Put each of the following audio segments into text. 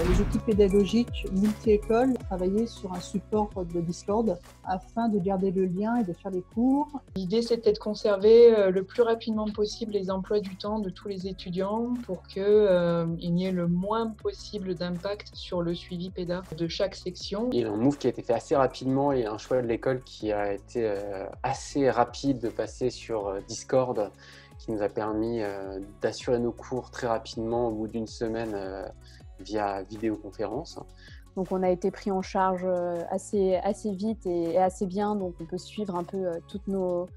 Les équipes pédagogiques multi-écoles travaillaient sur un support de Discord afin de garder le lien et de faire les cours. L'idée, c'était de conserver le plus rapidement possible les emplois du temps de tous les étudiants pour qu'il n'y ait le moins possible d'impact sur le suivi péda de chaque section. Il y a un move qui a été fait assez rapidement et un choix de l'école qui a été assez rapide de passer sur Discord, qui nous a permis d'assurer nos cours très rapidement au bout d'une semaine via vidéoconférence. Donc on a été pris en charge assez vite et assez bien, donc on peut suivre un peu toutes nos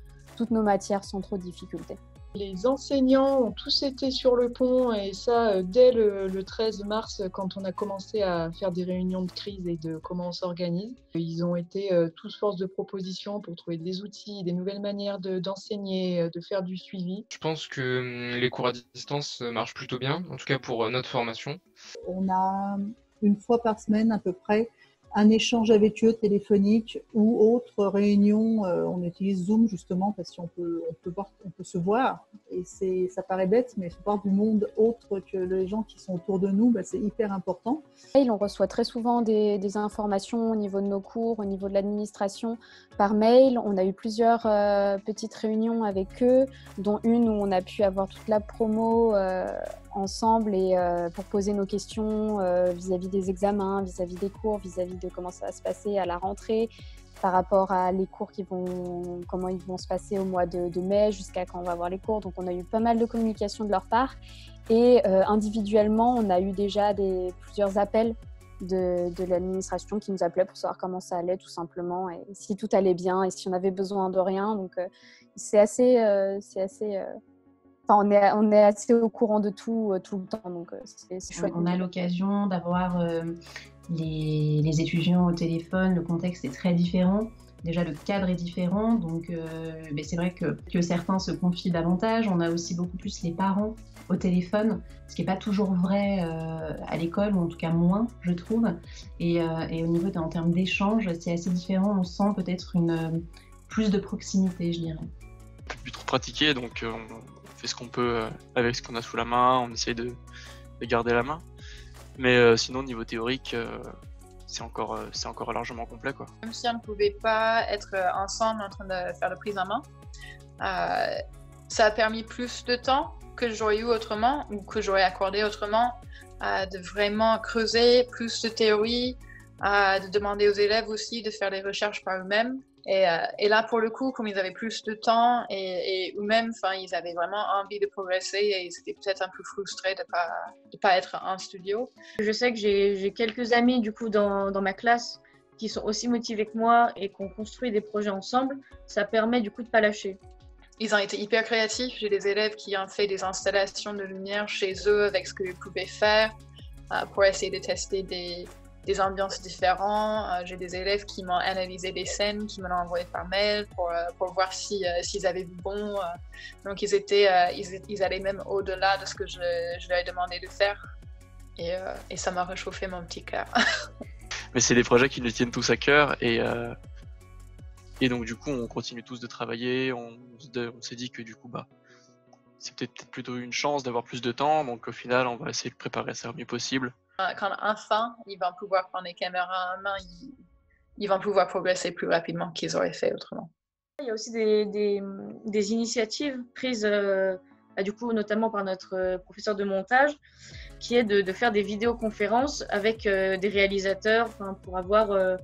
matières sans trop de difficultés. Les enseignants ont tous été sur le pont et ça dès le 13 mars quand on a commencé à faire des réunions de crise et de comment on s'organise. Ils ont été tous force de proposition pour trouver des outils, des nouvelles manières d'enseigner, de faire du suivi. Je pense que les cours à distance marchent plutôt bien, en tout cas pour notre formation. On a une fois par semaine à peu près un échange avec eux téléphonique ou autre réunion. On utilise Zoom justement parce qu'on peut se voir et ça paraît bête, mais voir du monde autre que les gens qui sont autour de nous, c'est hyper important. On reçoit très souvent des informations au niveau de nos cours, au niveau de l'administration par mail. On a eu plusieurs petites réunions avec eux, dont une où on a pu avoir toute la promo ensemble et pour poser nos questions vis-à-vis des examens, vis-à-vis des cours, vis-à-vis de comment ça va se passer à la rentrée, par rapport à les cours comment ils vont se passer au mois de mai jusqu'à quand on va avoir les cours. Donc on a eu pas mal de communication de leur part et individuellement on a eu déjà plusieurs appels de l'administration qui nous appelaient pour savoir comment ça allait tout simplement et si tout allait bien et si on avait besoin de rien. Donc c'est assez on est assez au courant de tout le temps, donc c'est chouette. On a l'occasion d'avoir les étudiants au téléphone, le contexte est très différent. Déjà, le cadre est différent, donc c'est vrai que certains se confient davantage. On a aussi beaucoup plus les parents au téléphone, ce qui n'est pas toujours vrai à l'école, ou en tout cas moins, je trouve. Et au niveau en termes d'échange, c'est assez différent. On sent peut-être plus de proximité, je dirais. On peut plus trop pratiquer, donc on fait ce qu'on peut avec ce qu'on a sous la main, on essaye de garder la main. Mais sinon, niveau théorique, c'est encore largement complet, quoi. Même si on ne pouvait pas être ensemble en train de faire la prise en main, ça a permis plus de temps que j'aurais eu autrement ou que j'aurais accordé autrement, de vraiment creuser plus de théorie, de demander aux élèves aussi de faire des recherches par eux-mêmes. Et là, pour le coup, comme ils avaient plus de temps et eux-mêmes, ils avaient vraiment envie de progresser et ils étaient peut-être un peu frustrés de pas être en studio. Je sais que j'ai quelques amis du coup dans ma classe qui sont aussi motivés que moi et qui ont construit des projets ensemble. Ça permet du coup de pas lâcher. Ils ont été hyper créatifs. J'ai des élèves qui ont fait des installations de lumière chez eux avec ce qu'ils pouvaient faire pour essayer de tester des ambiances différentes. J'ai des élèves qui m'ont analysé des scènes, qui me l'ont envoyé par mail pour voir s'ils avaient vu bon. Donc ils allaient même au-delà de ce que je leur ai demandé de faire. Et ça m'a réchauffé mon petit cœur. Mais c'est des projets qui nous tiennent tous à cœur et donc du coup on continue tous de travailler. On s'est dit que du coup c'est peut-être plutôt une chance d'avoir plus de temps. Donc au final on va essayer de préparer ça au mieux possible. Quand enfin ils vont pouvoir prendre les caméras en main, ils vont pouvoir progresser plus rapidement qu'ils auraient fait autrement. Il y a aussi des initiatives prises du coup notamment par notre professeur de montage qui est de faire des vidéoconférences avec des réalisateurs pour avoir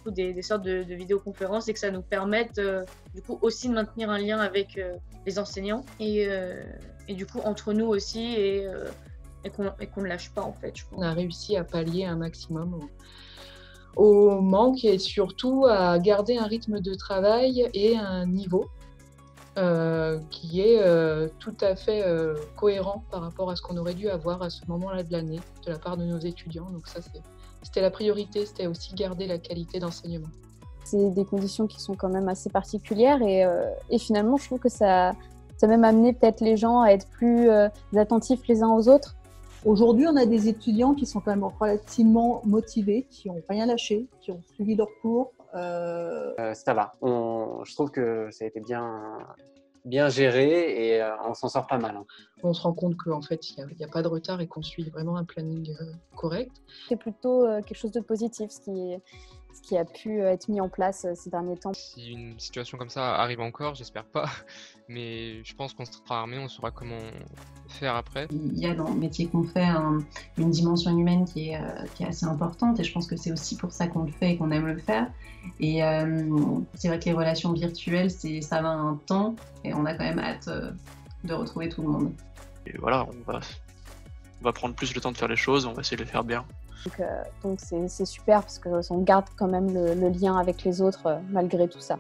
des sortes de vidéoconférences et que ça nous permette du coup aussi de maintenir un lien avec les enseignants et du coup entre nous aussi et qu'on ne lâche pas en fait. On a réussi à pallier un maximum au manque et surtout à garder un rythme de travail et un niveau qui est tout à fait cohérent par rapport à ce qu'on aurait dû avoir à ce moment-là de l'année de la part de nos étudiants. Donc ça, c'était la priorité, c'était aussi garder la qualité d'enseignement. C'est des conditions qui sont quand même assez particulières et finalement, je trouve que ça a même amené peut-être les gens à être plus attentifs les uns aux autres. Aujourd'hui, on a des étudiants qui sont quand même relativement motivés, qui n'ont rien lâché, qui ont suivi leurs cours. Ça va. Je trouve que ça a été bien bien géré et on s'en sort pas mal. Hein. On se rend compte qu'en fait, il n'y a pas de retard et qu'on suit vraiment un planning correct. C'est plutôt quelque chose de positif, ce qui a pu être mis en place ces derniers temps. Si une situation comme ça arrive encore, j'espère pas, mais je pense qu'on sera armé, on saura comment faire après. Il y a dans le métier qu'on fait une dimension humaine qui est assez importante et je pense que c'est aussi pour ça qu'on le fait et qu'on aime le faire. Et c'est vrai que les relations virtuelles, ça va un temps et on a quand même hâte de retrouver tout le monde. Et voilà, on va prendre plus le temps de faire les choses, on va essayer de les faire bien. Donc c'est super parce qu'on garde quand même le lien avec les autres malgré tout ça.